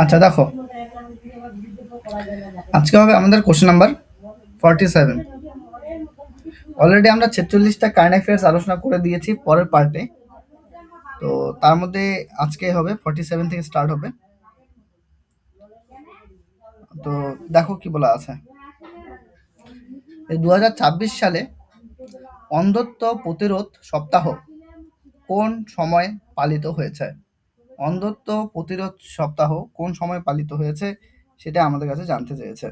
আচ্ছা দেখো, আজকে হবে আমাদের কোশ্চেন নাম্বার 47। অলরেডি আমরা 46টা কারেন্ট অ্যাফেয়ার্স আলোচনা করে দিয়েছি পরের পার্টে। তো তার মধ্যে আজকে হবে 47 থেকে স্টার্ট হবে। তো দেখো কি বলা আছে। এই 2026 সালে অন্ধত্ব প্রতিরোধ সপ্তাহ কোন সময় পালিত হয়েছে? অন্ধত্ব প্রতিরোধ সপ্তাহ কোন সময় পালিত হয়েছে সেটা আমাদের কাছে জানতে চেয়েছে।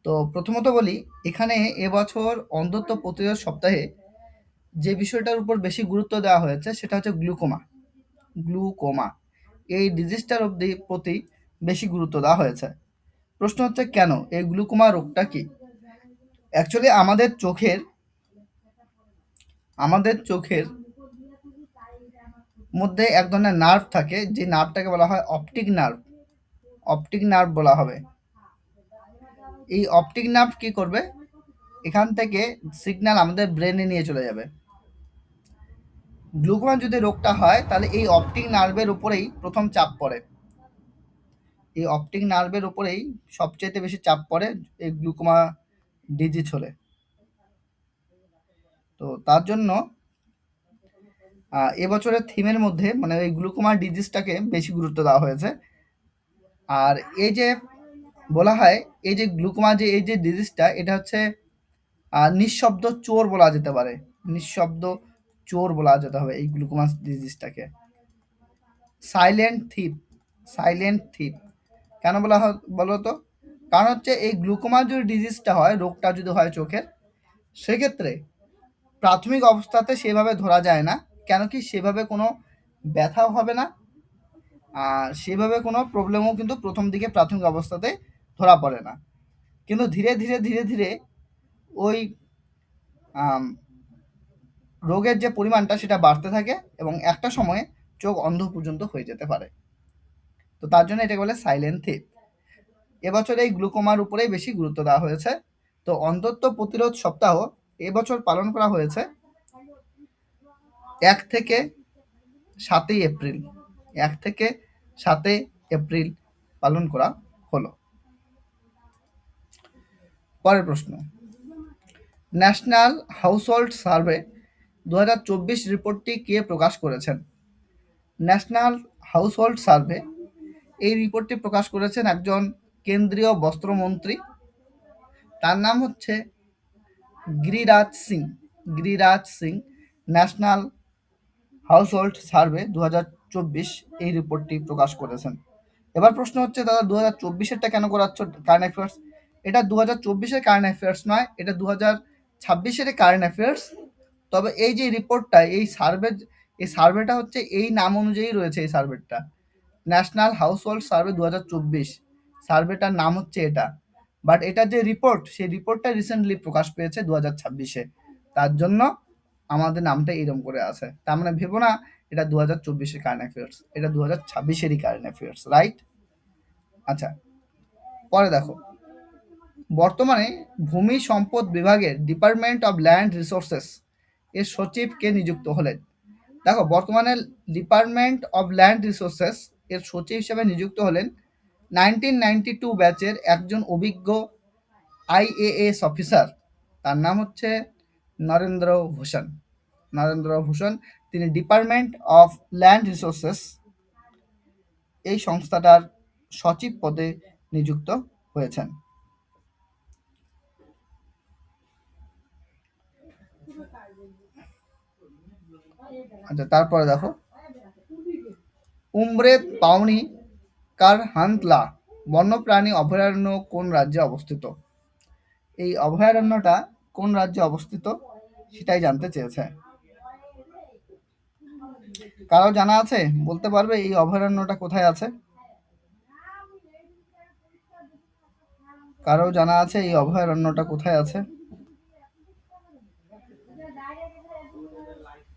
তো প্রথমত বলি, এখানে এবছর অন্ধত্ব প্রতিরোধ সপ্তাহে যে বিষয়টার উপর বেশি গুরুত্ব দেওয়া হয়েছে সেটা হচ্ছে গ্লুকোমা। গ্লুকোমা এই ডিজিজটার প্রতি বেশি গুরুত্ব দেওয়া হয়েছে। প্রশ্ন হচ্ছে কেন? এই গ্লুকোমা রোগটা কি? অ্যাকচুয়ালি আমাদের চোখের মধ্যে এক ধরনের নার্ভ থাকে, যে নার্ভটাকে বলা হয় অপটিক নার্ভ। অপটিক নার্ভ বলা হবে। এই অপটিক নার্ভ কি করবে? এখান থেকে সিগন্যাল আমাদের ব্রেনে নিয়ে চলে যাবে। গ্লুকোমা যদি রোগটা হয় তাহলে এই অপটিক নার্ভের উপরেই প্রথম চাপ পড়ে। এই অপটিক নার্ভের উপরেই সবচেয়ে বেশি চাপ পড়ে এই গ্লুকোমা ডিজিজ হলে। তো তার জন্য এবছরের থিমের মধ্যে মানে এই গ্লুকোমা ডিজিজটাকে বেশি গুরুত্ব দেওয়া হয়েছে। আর এই যে বলা হয়, এই যে গ্লুকোমা যে এই যে ডিজিজটা, এটা হচ্ছে নিঃশব্দ চোর বলা যেতে পারে। নিঃশব্দ চোর বলা যেতে হবে এই গ্লুকোমা ডিজিজটাকে। Silent thief. সাইলেন্ট থিপ কেন বলা হয় বলো তো? কারণ হচ্ছে এই গ্লুকোমা যদি ডিজিজটা হয়, রোগটা যদি হয় চোখের, সেক্ষেত্রে প্রাথমিক অবস্থাতে সেভাবে ধরা যায় না। কেন কি? সেভাবে কোনো ব্যথাও হবে না, আর সেভাবে কোনো প্রবলেমও কিন্তু প্রথম দিকে প্রাথমিক অবস্থাতে ধরা পড়ে না। কিন্তু ধীরে ধীরে ধীরে ধীরে ওই আম, রোগের যে পরিমাণটা সেটা বাড়তে থাকে এবং একটা সময়ে চোখ অন্ধ পর্যন্ত হয়ে যেতে পারে। তো তার জন্য এটাকে বলে সাইলেন্ট থিপ। এবছর এই গ্লুকোমার উপরেই বেশি গুরুত্ব দেওয়া হয়েছে। তো অন্ধত্ব প্রতিরোধ সপ্তাহ এবছর পালন করা হয়েছে 1 থেকে 7ই এপ্রিল। 1 থেকে 7ই এপ্রিল পালন করা হলো। পরের প্রশ্ন, ন্যাশনাল হাউসহোল্ড সার্ভে 2024 রিপোর্টটি কে প্রকাশ করেছেন? ন্যাশনাল হাউসহোল্ড সার্ভে এই রিপোর্টটি প্রকাশ করেছেন একজন কেন্দ্রীয় বস্ত্রমন্ত্রী। তার নাম হচ্ছে Giriraj Singh. Giriraj Singh national household survey 2024 এই রিপোর্টটি প্রকাশ করেছেন। এবার প্রশ্ন হচ্ছে, দাদা 2024-এরটা কেন করাচ্ছ কারেন্ট অ্যাফেয়ার্স? এটা 2024-এর কারেন্ট অ্যাফেয়ার্স নয়, এটা 2026-এর কারেন্ট অ্যাফেয়ার্স। তবে এই যে রিপোর্টটা, এই সার্ভেটা হচ্ছে এই নাম অনুযায়ী রয়েছে। এই সার্ভেটা ন্যাশনাল হাউসহোল্ড সার্ভে 2024, সার্ভেটার নাম হচ্ছে এটা। বাট এটা যে রিপোর্ট, সেই রিপোর্টটা রিসেন্টলি প্রকাশ পেয়েছে 2026-এ। তার জন্য আমাদের নামটা এরকম করে আছে। তার মানে ভেবো না এটা 2024-এর কারেন্ট অ্যাফেয়ার্স, এটা 2026-এরই কারেন্ট অ্যাফেয়ার্স, রাইট? আচ্ছা, পরে দেখো, বর্তমানে ভূমি সম্পদ বিভাগের ডিপার্টমেন্ট অফ ল্যান্ড রিসোর্সেস এর সচিব কে নিযুক্ত হলেন? দেখো, বর্তমানে ডিপার্টমেন্ট অফ ল্যান্ড রিসোর্সেস এর সচিব হিসেবে নিযুক্ত হলেন 1992 ব্যাচের একজন অভিজ্ঞ আইএএস অফিসার। তার নাম হচ্ছে নরেন্দ্র ভূষণ। নরেন্দ্র ভূষণ তিনি ডিপার্টমেন্ট অফ ল্যান্ড রিসোর্সেস এই সংস্থাটার সচিব পদে নিযুক্ত হয়েছেন। আচ্ছা, তারপরে দেখো, উমরেদ পাউনি কারহান্তলা বন্যপ্রাণী অভয়ারণ্য কোন রাজ্যে অবস্থিত? এই অভয়ারণ্যটা কোন রাজ্যে অবস্থিত সেটাই জানতে চেয়েছে। কারো জানা আছে? বলতে পারবে এই অভয়ারণ্যটা কোথায় আছে? কারো জানা আছে এই অভয়ারণ্যটা কোথায় আছে?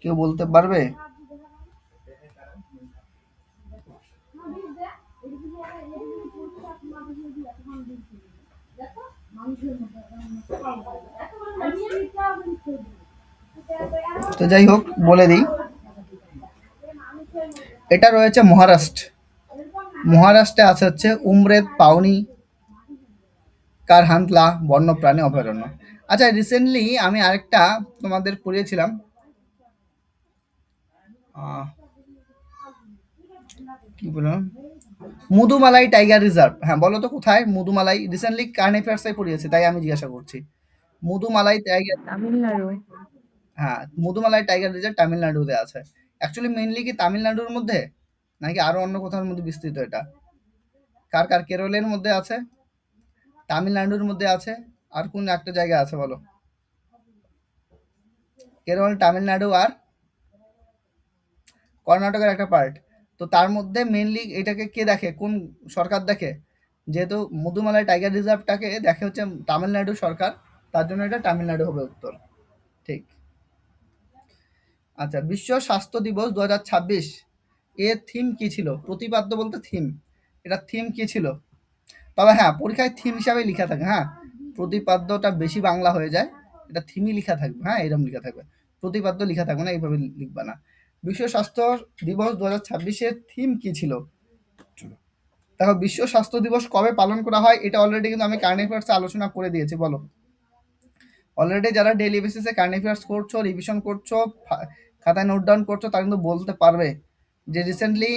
কেউ বলতে পারবে? তো যাই হোক, বলে দিই, এটা রয়েছে মহারাষ্ট্রে আছে হচ্ছে উমরেদ পাউনি কারহান্তলা বন্যপ্রাণী অভয়ারণ্য। আচ্ছা, রিসেন্টলি আমি আরেকটা তোমাদের পড়িয়েছিলাম, আহ, কি বললাম, মুদুমালাই টাইগার রিজার্ভ। হ্যাঁ, বলো তো কোথায় মুদুমালাই? রিসেন্টলি কারেন্ট অ্যাফেয়ার্সে পড়িয়েছি, তাই আমি জিজ্ঞাসা করছি। মুদুমালাই টাইগার, তামিলনাড়ু। হ্যাঁ, মুদুমালাই টাইগার রিজার্ভ তামিলনাড়ুতে আছে। অ্যাকচুয়ালি মেইনলি কি তামিলনাড়ুর মধ্যে নাকি আরো অন্য কোথাও মধ্যে বিস্তৃত এটা? কার কেরলের মধ্যে আছে, তামিলনাড়ুর মধ্যে আছে, আর কোন একটা জায়গা আছে বলো? কেরল, তামিলনাড়ু আর কর্ণাটকের একটা পার্ট। তো তার মধ্যে মেইনলি এটাকে কে দেখে, কোন সরকার দেখে? যেহেতু মুদুমালাই টাইগার রিজার্ভটাকে দেখে হচ্ছে তামিলনাড়ু সরকার, তার জন্য এটা তামিলনাড়ু হবে উত্তর। ঠিক। আচ্ছা, বিশ্ব স্বাস্থ্য দিবস 2026 এর থিম কি ছিল? প্রতিপাদ্য বলতে থিম, এটা থিম কি ছিল? তবে হ্যাঁ, পরীক্ষায় থিম হিসাবে লিখা থাকে। হ্যাঁ, প্রতিপাদ্যটা বেশি বাংলা হয়ে যায়, এটা থিমই লিখা থাকবে। হ্যাঁ, এরকম লিখা থাকবে, প্রতিপাদ্য লিখা থাকবে না, এইভাবে লিখবা না। বিশ্ব স্বাস্থ্য দিবস 2026-এর থিম কি ছিল? দেখো, বিশ্ব স্বাস্থ্য দিবস কবে পালন করা হয় এটা অলরেডি কিন্তু আমি কারেন্ট অ্যাফেয়ার্সে আলোচনা করে দিয়েছি। বলো, অলরেডি যারা ডেইলি বেসিসে কারেন্ট অ্যাফেয়ার্স করছো, রিভিশন করছো, খাতায় নোট ডাউন করছো, তারা কিন্তু বলতে পারবে যে রিসেন্টলি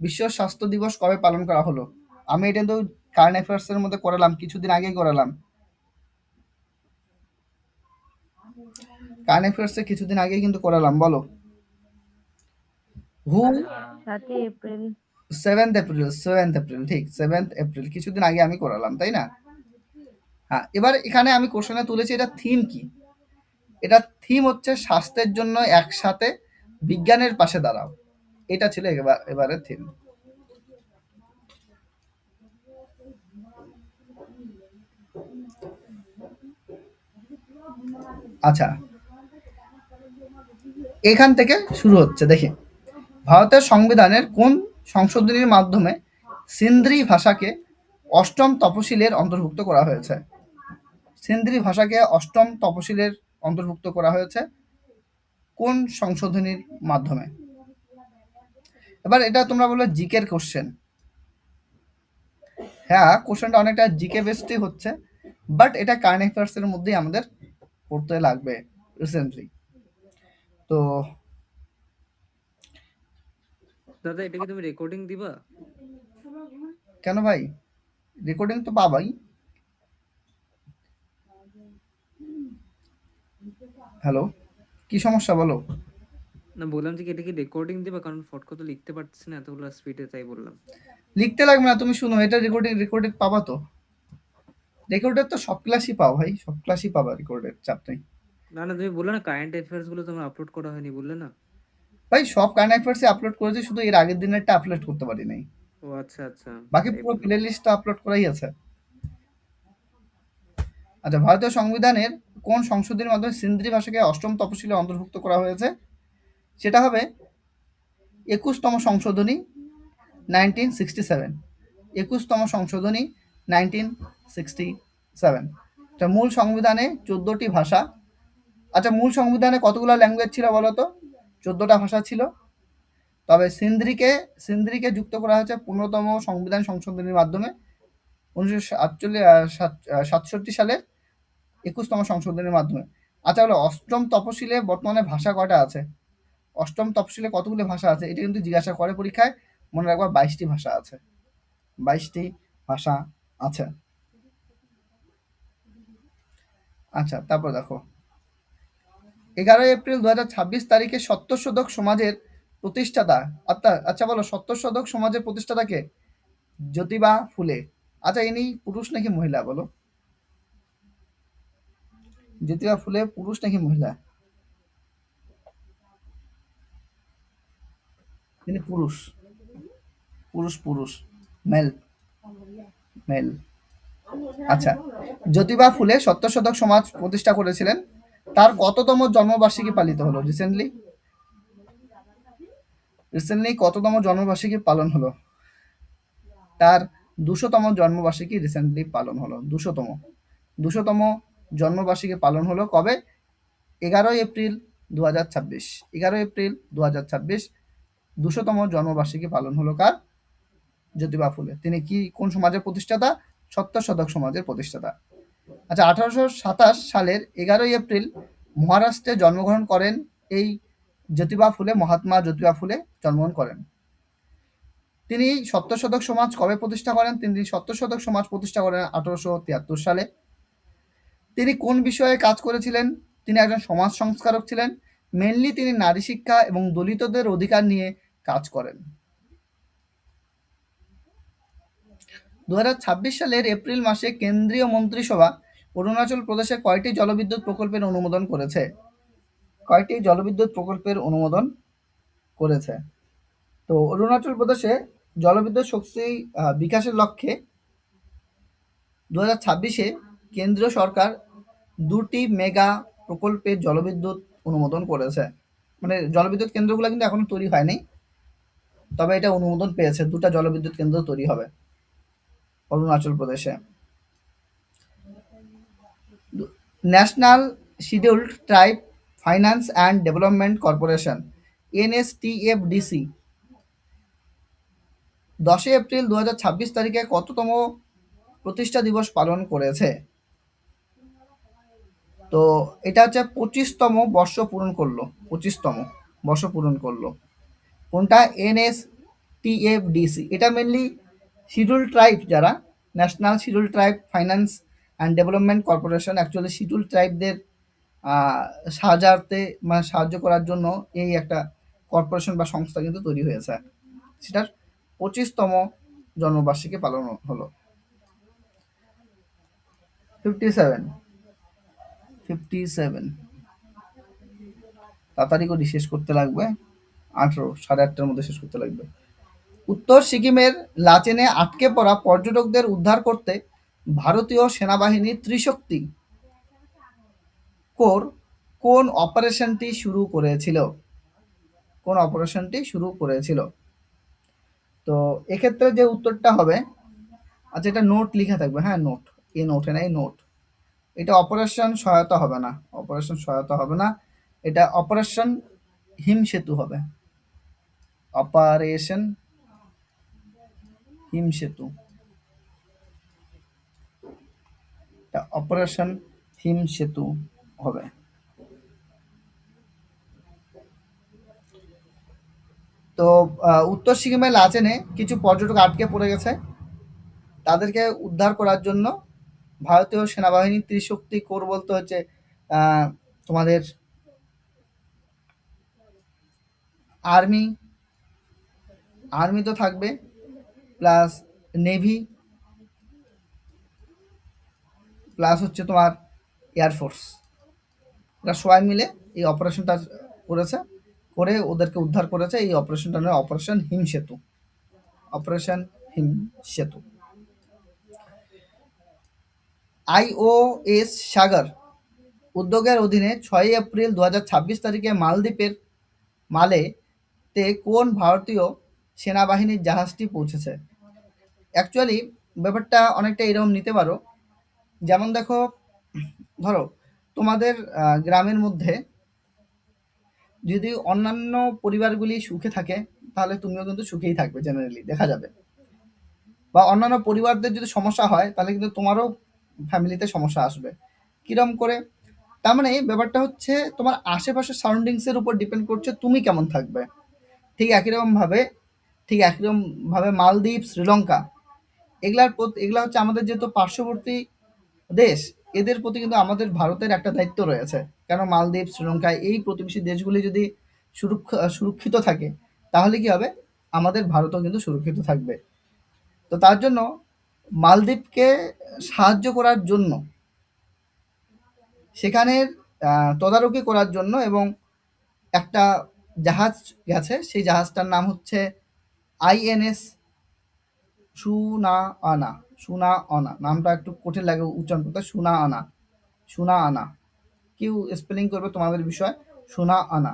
বিশ্ব স্বাস্থ্য দিবস কবে পালন করা হলো। আমি এটা কিন্তু কারেন্ট অ্যাফেয়ার্সের মধ্যে করালাম, কিছুদিন আগেই করালাম। কারেন্ট অ্যাফেয়ার্সে কিছুদিন আগেই কিন্তু করালাম। বলো, হু 7 এপ্রিল। 7th এপ্রিল, ঠিক 7th এপ্রিল, কিছুদিন আগে আমি করালাম, তাই না? হ্যাঁ, এবার এখানে আমি কোশ্চেনে তুলেছি এটা থিম কি। এটা থিম হচ্ছে স্বাস্থ্যের জন্য একসাথে বিজ্ঞানের পাশে দাঁড়াও। এটা ছিল এবারের থিম। আচ্ছা, এখান থেকে শুরু হচ্ছে, দেখি ভারতের সংবিধানের কোন সংশোধনীর মাধ্যমে সিন্ধ্রি ভাষাকে অষ্টম তপশিলের অন্তর্ভুক্ত করা হয়েছে? সিন্ধ্রি ভাষাকে অষ্টম তপশিলের অন্তর্ভুক্ত করা হয়েছে কোন সংশোধনীর মাধ্যমে? এবার এটা তোমরা বলো জিকের কোশ্চেন। হ্যাঁ, কোশ্চেনটা অনেকটা জিকে বেসডই হচ্ছে, বাট এটা কারেন্ট অ্যাফেয়ার্স এর মধ্যেই আমাদের পড়তে লাগবে রিসেন্টলি। তো দাদা এটা কি তুমি রেকর্ডিং দিবা? কেন ভাই, রেকর্ডিং তো পাবাই। হ্যালো, কি সমস্যা বলো? না, বললাম যে কি এটা কি রেকর্ডিং দিবা, কারণ ফটকো তো লিখতে পারতেছি না এতগুলো স্পিডে, তাই বললাম। লিখতে লাগবে না, তুমি শুনো, এটা রেকর্ডেড পাবা তো। রেকর্ডেড তো সব ক্লাসই পাও ভাই, সব ক্লাসই পাবা রেকর্ডেড, চাপ নেই। না না, তুমি বললে না কারেন্ট অ্যাফেয়ার্স গুলো তোমার আপলোড করা হয়নি, বললে না? ভাই সব কারেন্ট অ্যাফেয়ার্সই আপলোড করেছি, শুধু এর আগের দিনেরটা আপলোড করতে পারি নাই। ও আচ্ছা আচ্ছা, বাকি তাই পুরো বললাম। প্লে লিস্টটা আপলোড করাই আছে। আচ্ছা, ভারতীয় সংবিধানের কোন সংশোধনীর মাধ্যমে সিন্ধ্রি ভাষাকে অষ্টম তপশিলে অন্তর্ভুক্ত করা হয়েছে? সেটা হবে 21তম সংশোধনী 1967। 21তম সংশোধনী 1967। আচ্ছা, মূল সংবিধানে 14টি ভাষা। আচ্ছা, মূল সংবিধানে কতগুলো ল্যাঙ্গুয়েজ ছিল বলো তো? 14টা ভাষা ছিল। তবে সিন্ধ্রিকে যুক্ত করা হয়েছে 15তম সংবিধান সংশোধনীর মাধ্যমে 1967 সালের 21তম সংশোধনীর মাধ্যমে। আচ্ছা, হলো অষ্টম তপশিলে বর্তমানে ভাষা কয়টা আছে? অষ্টম তপশিলে কতগুলো ভাষা আছে এটা কিন্তু জিজ্ঞাসা করে পরীক্ষায়। মনে রাখবা 22টি ভাষা আছে, 22টি ভাষা আছে। আচ্ছা, তারপর দেখো 11 এপ্রিল 2026 তারিখে সত্যশোধক সমাজের প্রতিষ্ঠাতা। আচ্ছা বলো, সত্যশোধক সমাজের প্রতিষ্ঠাতাকে? জ্যোতিবা ফুলে। আচ্ছা, ইনি পুরুষ নাকি মহিলা বলো? জ্যোতিবা ফুলে পুরুষ নাকি মহিলা? তিনি পুরুষ, পুরুষ, মেল, মেল। আচ্ছা, জ্যোতিবা ফুলে সত্যশোধক সমাজ প্রতিষ্ঠা করেছিলেন। তার কততম জন্মবার্ষিকী পালিত হলো রিসেন্টলি? কততম জন্মবার্ষিকী পালন হলো? তার 200তম জন্মবার্ষিকী রিসেন্টলি পালন হলো। 200তম জন্মবার্ষিকী পালন হলো কবে? 11 এপ্রিল 2026। 11 এপ্রিল 2026 200তম জন্মবার্ষিকী পালন হলো কার? জ্যোতিবা ফুলে। তিনি কোন সমাজের প্রতিষ্ঠাতা? সত্যশোধক সমাজের প্রতিষ্ঠাতা। আচ্ছা, 1827 সালের 11 এপ্রিল মহারাষ্ট্রে জন্মগ্রহণ করেন এই জ্যোতিবা ফুলে। মহাত্মা জ্যোতিবা ফুলে জন্মগ্রহণ করেন। তিনি সত্যশোধক সমাজ কবে প্রতিষ্ঠা করেন? তিনি সত্যশোধক সমাজ প্রতিষ্ঠা করেন 1873 সালে। তিনি কোন বিষয়ে কাজ করেছিলেন? তিনি একজন সমাজ সংস্কারক ছিলেন। মেনলি তিনি নারী শিক্ষা এবং দলিতদের অধিকার নিয়ে কাজ করেন। 2026 সালের এপ্রিল মাসে কেন্দ্রীয় মন্ত্রিসভা অরুণাচল প্রদেশে কয়টি জলবিদ্যুৎ প্রকল্পের অনুমোদন করেছে? কয়টি জলবিদ্যুৎ প্রকল্পের অনুমোদন করেছে? তো অরুণাচল প্রদেশে জলবিদ্যুৎ শক্তি বিকাশের লক্ষ্যে 2026-এ কেন্দ্রীয় সরকার 2টি মেগা প্রকল্পের জলবিদ্যুৎ অনুমোদন করেছে। মানে জলবিদ্যুৎ কেন্দ্রগুলো কিন্তু এখনো তৈরি হয়নি, তবে এটা অনুমোদন পেয়েছে। 2টা জলবিদ্যুৎ কেন্দ্র তৈরি হবে অরুণাচল প্রদেশে। National scheduled tribe finance and development corporation NSTFDC 10 April 2026 তারিখে কততম প্রতিষ্ঠা দিবস পালন করেছে? তো এটা হচ্ছে 25তম বর্ষ পূরণ করলো। 25তম বর্ষ পূরণ করলো। কোনটা? এনএসটিএফডিসি। এটা মেনলি শিডিউল ট্রাইব যারা, national schedule tribe finance and development corporation, actually schedule ট্রাইবদের সাহায্য করার জন্য এই একটা কর্পোরেশন বা সংস্থা কিন্তু তৈরি হয়েছে। সেটার 25তম জন্মবার্ষিকী পালন হলো। 57 তাড়াতাড়ি করে শেষ করতে লাগবে। 18 8:30টার মধ্যে শেষ করতে লাগবে। উত্তর সিকিমের লাচেনে আটকে পড়া পর্যটকদের উদ্ধার করতে ভারতীয় সেনাবাহিনীর ত্রিশক্তি কোর কোন অপারেশনটি শুরু করেছিল? কোন অপারেশনটি শুরু করেছিল? তো এক্ষেত্রে যে উত্তরটা হবে, আচ্ছা এটা নোট লিখা থাকবে, হ্যাঁ নোট, এই নোটে নাই নোট। এটা অপারেশন সহায়তা হবে না, অপারেশন সহায়তা হবে না, এটা অপারেশন হিম সেতু হবে। অপারেশন হিম সেতু, অপারেশন হিম সেতু হবে। তো উত্তর সিকিমের লাচেনে কিছু পর্যটক আটকে পড়ে গেছে, তাদেরকে উদ্ধার করার জন্য ভারতীয় সেনাবাহিনীর ত্রিশক্তি কোর বলতে হচ্ছে তোমাদের আর্মি তো থাকবে, প্লাস নেভি, প্লাস হচ্ছে তোমার এয়ারফোর্স। এরা সবাই মিলে এই অপারেশনটা করেছে, করে ওদেরকে উদ্ধার করেছে। এই অপারেশনটা নয়, অপারেশন হিম সেতু। অপারেশন হিম সেতু। আইওএস সাগর উদ্যোগের অধীনে 6 এপ্রিল 2026 তারিখে মালদ্বীপের মালেতে কোন ভারতীয় সেনাবাহিনীর জাহাজটি পৌঁছেছে? অ্যাকচুয়ালি ব্যাপারটা অনেকটা এরকম নিতে পারো, যেমন দেখো, ধরো তোমাদের গ্রামের মধ্যে যদি অন্যান্য পরিবারগুলি সুখে থাকে, তাহলে তুমিও কিন্তু সুখেই থাকবে, জেনারেলি দেখা যাবে। বা অন্যান্য পরিবারদের যদি সমস্যা হয়, তাহলে কিন্তু তোমারও ফ্যামিলিতে সমস্যা আসবে। কিরম করে? তার মানে ব্যাপারটা হচ্ছে তোমার আশেপাশের সারাউন্ডিংসের উপর ডিপেন্ড করছে তুমি কেমন থাকবে। ঠিক একই রকমভাবে মালদ্বীপ, শ্রীলঙ্কা, এগুলা হচ্ছে আমাদের যেহেতু পার্শ্ববর্তী দেশ, এদের প্রতি কিন্তু আমাদের ভারতের একটা দায়িত্ব রয়েছে। কেন? মালদ্বীপ, শ্রীলঙ্কা এই প্রতিবেশী দেশগুলি যদি সুরক্ষিত থাকে, তাহলে কি হবে? আমাদের ভারতও কিন্তু সুরক্ষিত থাকবে। তো তার জন্য মালদ্বীপকে সাহায্য করার জন্য, সেখানের তদারকি করার জন্য, এবং একটা জাহাজ গেছে, সেই জাহাজটার নাম হচ্ছে আইএনএস সুনা আনা। সুনা আনা নামটা একটু কঠিন লাগে উচ্চারণ করতে। সুনা আনা কেউ স্পেলিং করবে তোমাদের বিষয়। সুনা আনা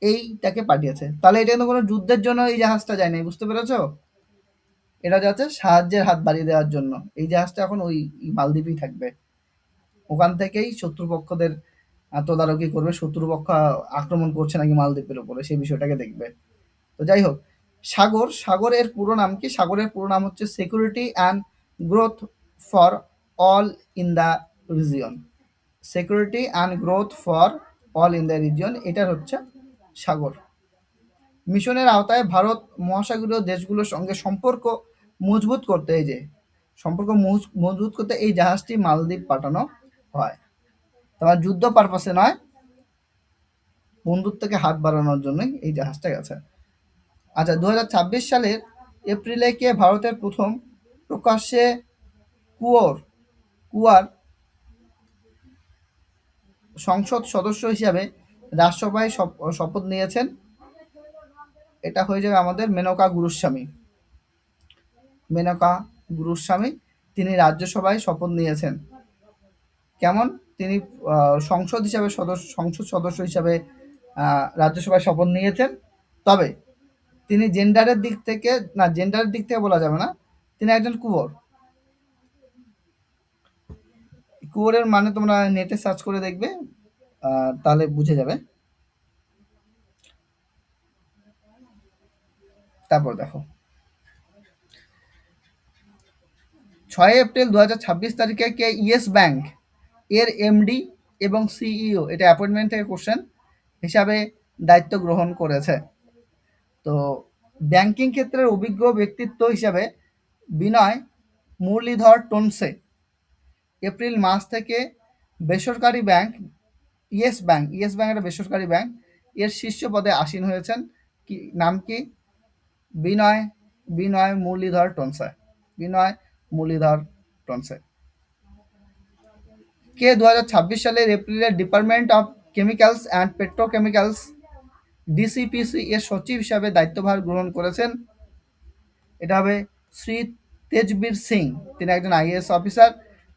এইটাকে পাঠিয়েছে। তাহলে এটা কিন্তু কোনো যুদ্ধের জন্য এই জাহাজটা যায় নাই, বুঝতে পেরেছ? এটা যাচ্ছে সাহায্যের হাত বাড়িয়ে দেওয়ার জন্য। এই জাহাজটা এখন ওই মালদ্বীপেই থাকবে। ওখান থেকেই শত্রুপক্ষদের তদারকি করবে, শত্রুপক্ষ আক্রমণ করছে নাকি মালদ্বীপের উপরে, সেই বিষয়টাকে দেখবে। তো যাই হোক, সাগরের পুরো নাম কি? সাগরের পুরো নাম হচ্ছে security and growth for all in the region. Security and growth for all in the region, এটার হচ্ছে সাগর। মিশনের আওতায় ভারত মহাসাগরীয় দেশগুলোর সঙ্গে সম্পর্ক মজবুত করতে, এই যে সম্পর্ক মজবুত করতে এই জাহাজটি মালদ্বীপ পাঠানো হয়। তোমার যুদ্ধ পারপাসে নয়, বন্ধুত্বকে হাত বাড়ানোর জন্যই এই জাহাজটা গেছে। আচ্ছা, 2026 সালের এপ্রিলে কে ভারতের প্রথম প্রকাশ্যে কুয়ার সংসদ সদস্য হিসাবে রাষ্ট্রসভায় শপথ নিয়েছেন? এটা হয়ে যাবে আমাদের মেনকা গুরুস্বামী। তিনি রাজ্যসভায় শপথ নিয়েছেন। কেমন? তিনি সংসদ সদস্য হিসাবে রাজ্যসভায় শপথ নিয়েছেন। তবে তিনি জেন্ডারের দিক থেকে বলা যাবে না, তিনি একজন কুঁয়র। কুঁয়রের মানে তোমরা নেটে সার্চ করে দেখবে, তাহলে বুঝে যাবে। তারপর দেখো, 6 এপ্রিল 2026 তারিখে কে ইয়েস ব্যাংক এর এমডি এবং সিইও, এটা অ্যাপয়েন্টমেন্ট থেকে কোশ্চেন হিসাবে দায়িত্ব গ্রহণ করেছে? তো ব্যাংকিং ক্ষেত্রের অভিজ্ঞ ব্যক্তিত্ব হিসাবে বিনয় মুরলীধর টোনসে এপ্রিল মাস থেকে বেসরকারি ব্যাংক ইয়েস ব্যাংক একটা বেসরকারি ব্যাংক এর শীর্ষ পদে আসীন হয়েছেন। কি নাম কি? বিনয় মুরলীধর টনসে। কে 2026 সালের এপ্রিলে department of chemicals and petrochemicals DCPC এর সচিব হিসাবে দায়িত্বভার গ্রহণ করেছেন? এটা হবে শ্রী তেজবীর সিং। তিনি একজন আইএএস অফিসার।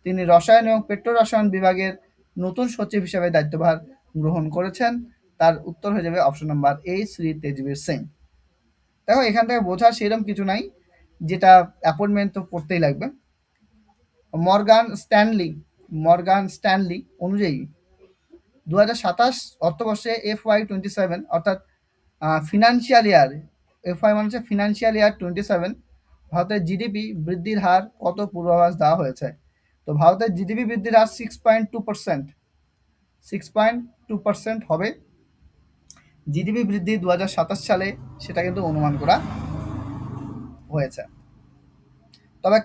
তিনি রসায়ন এবং পেট্রো রসায়ন বিভাগের নতুন সচিব হিসাবে দায়িত্বভার গ্রহণ করেছেন। তার উত্তর হয়ে যাবে option number A, Shri Tejbir Singh. দেখো, এখান থেকে বোঝার সেরকম কিছু নাই, যেটা অ্যাপয়েন্টমেন্ট তো করতেই লাগবে। মর্গান স্ট্যানলি অনুযায়ী 2027 অর্থবর্ষে FY27 অর্থাৎ ফিনান্সিয়াল ইয়ার, FY মানে হচ্ছে ফিনান্সিয়াল ইয়ার 27, ভারতের জিডিপি বৃদ্ধির হার কত পূর্বাভাস দেওয়া হয়েছে? তো ভারতের জিডিপি বৃদ্ধির হার 6.2%। 6.2% হবে জিডিপি বৃদ্ধি 2027 সালে, সেটা কিন্তু অনুমান করা হয়েছে। তবে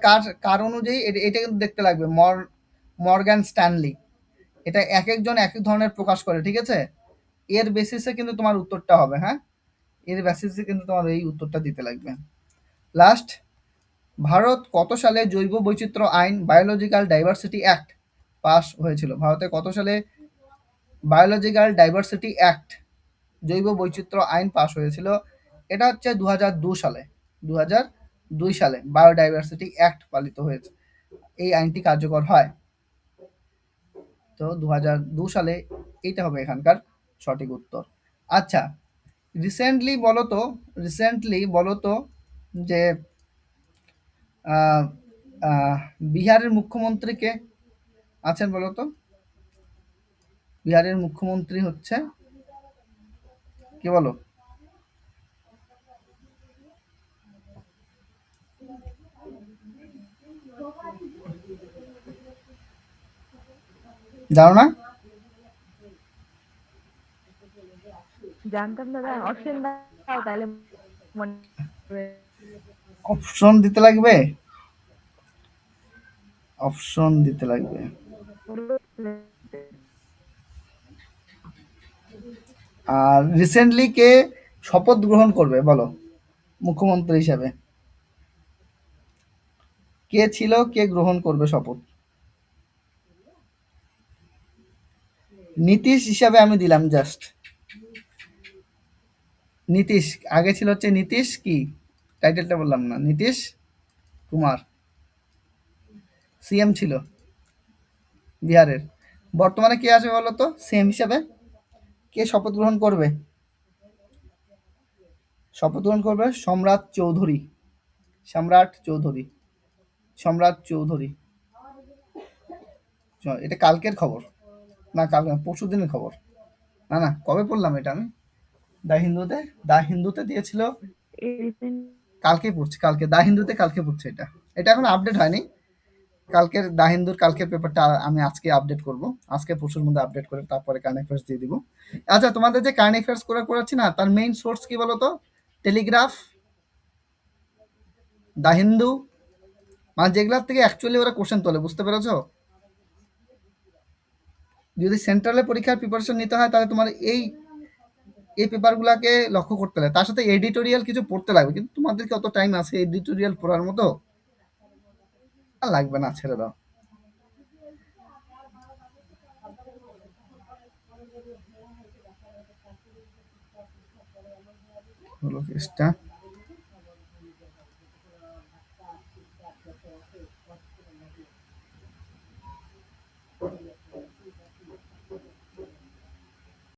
কার অনুযায়ী এটা কিন্তু দেখতে লাগবে, মর্গান স্ট্যানলি। এটা এক একজন এক এক ধরনের প্রকাশ করে, ঠিক আছে? এর বেসিসে কিন্তু তোমার উত্তরটা হবে। হ্যাঁ, এর বেসিসে কিন্তু তোমার এই উত্তরটা দিতে লাগবে। লাস্ট, ভারত কত সালে জৈব বৈচিত্র্য আইন বায়োলজিক্যাল ডাইভার্সিটি অ্যাক্ট পাস হয়েছিল? ভারতে কত সালে বায়োলজিক্যাল ডাইভার্সিটি অ্যাক্ট, জৈব বৈচিত্র্য আইন পাস হয়েছিল? এটা হচ্ছে 2002 সালে। 2002 সালে বায়োডাইভার্সিটি অ্যাক্ট পালিত হয়েছে, এই আইনটি কার্যকর হয়। তো 2002 সালে, এইটা হবে এখানকার সঠিক উত্তর। আচ্ছা, রিসেন্টলি বলো তো যে বিহারের মুখ্যমন্ত্রী কে আছেন বলো তো? বিহারের মুখ্যমন্ত্রী হচ্ছে কে বলো? জানো না? জানতাম দাদা, অপশন দাও তাহলে মনে পড়বে। অপশন দিতে লাগবে। আর রিসেন্টলি কে শপথ গ্রহণ করবে বলো মুখ্যমন্ত্রী হিসাবে? কে ছিল, কে গ্রহণ করবে শপথ? নীতিশ হিসাবে আমি দিলাম জাস্ট। নীতিশ আগে ছিল হচ্ছে নীতিশ, কি টাইটেলটা বললাম না, নীতিশ কুমার সিএম ছিল বিহারের। বর্তমানে কে আছে বলো তো সিএম হিসাবে? কে শপথ গ্রহণ করবে? সম্রাট চৌধুরী। এটা কালকের খবর, না কাল পরশু দিনের খবর। না, কবে পড়লাম এটা আমি? দা হিন্দুতে দিয়েছিল এই রিসেন্ট কালকে পড়ছি, কালকে দা হিন্দুতে কালকে পড়ছে এটা। এটা এখন আপডেট হয়নি। কালকের দা হিন্দুর কালকের পেপারটা আমি আজকে আপডেট করব। আজকে পরশুর মধ্যে আপডেট করে তারপরে কারেন্ট অ্যাফেয়ার্স দিয়ে দিব। আচ্ছা, তোমাদের যে কারেন্ট অ্যাফেয়ার্স করাচ্ছি না, তার মেইন সোর্স কি বলো তো? টেলিগ্রাফ, দা হিন্দু, মানে যেগুলোর থেকে অ্যাকচুয়ালি ওরা কোশ্চেন তোলে, বুঝতে পেরেছো? যদি সেন্ট্রালে পরীক্ষার প্রিপারেশন নিতে হয় তাহলে তোমার এই পেপারগুলোকে লক্ষ্য করতে হবে। তার সাথে এডিটোরিয়াল কিছু পড়তে লাগবে, কিন্তু তোমাদেরকে অত টাইম আছে এডিটোরিয়াল পড়ার মতো? আর লাগবে না, ছেড়ে দাও। হলো কেসটা।